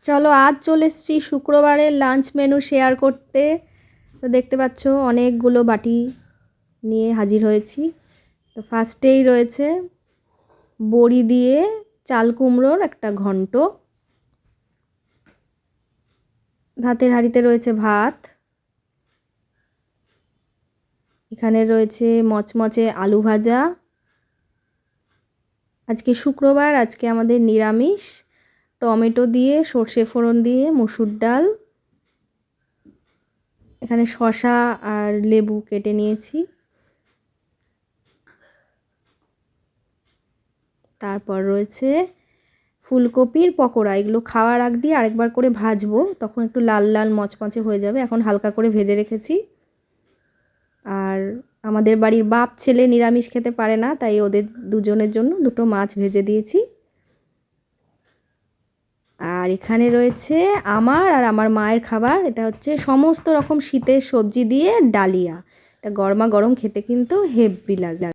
চলো আজ চলে এসেছি শুক্রবারের লাঞ্চ মেনু শেয়ার করতে। তো দেখতে পাচ্ছ অনেকগুলো বাটি নিয়ে হাজির হয়েছি। তো ফার্স্টেই রয়েছে বড়ি দিয়ে চাল কুমড়োর একটা ঘন্ট, ভাতের হাঁড়িতে রয়েছে ভাত, এখানে রয়েছে মচমচে আলু ভাজা। আজকে শুক্রবার, আজকে আমাদের নিরামিষ। টমেটো দিয়ে সর্ষে ফোড়ন দিয়ে মুসুর ডাল, এখানে শসা আর লেবু কেটে নিয়েছি। তারপর রয়েছে ফুলকপির পকোড়া, এগুলো খাওয়ার আগ দিয়ে আরেকবার করে ভাজবো, তখন একটু লাল লাল মচমচে হয়ে যাবে। এখন হালকা করে ভেজে রেখেছি। আর আমাদের বাড়ির বাপ ছেলে নিরামিষ খেতে পারে না, তাই ওদের দুজনের জন্য দুটো মাছ ভেজে দিয়েছি। আর এখানে রয়েছে আমার আর আমার মায়ের খাবার, এটা হচ্ছে সমস্ত রকম শীতের সবজি দিয়ে ডালিয়া। এটা গরমা গরম খেতে কিন্তু হেব্বি লাগে।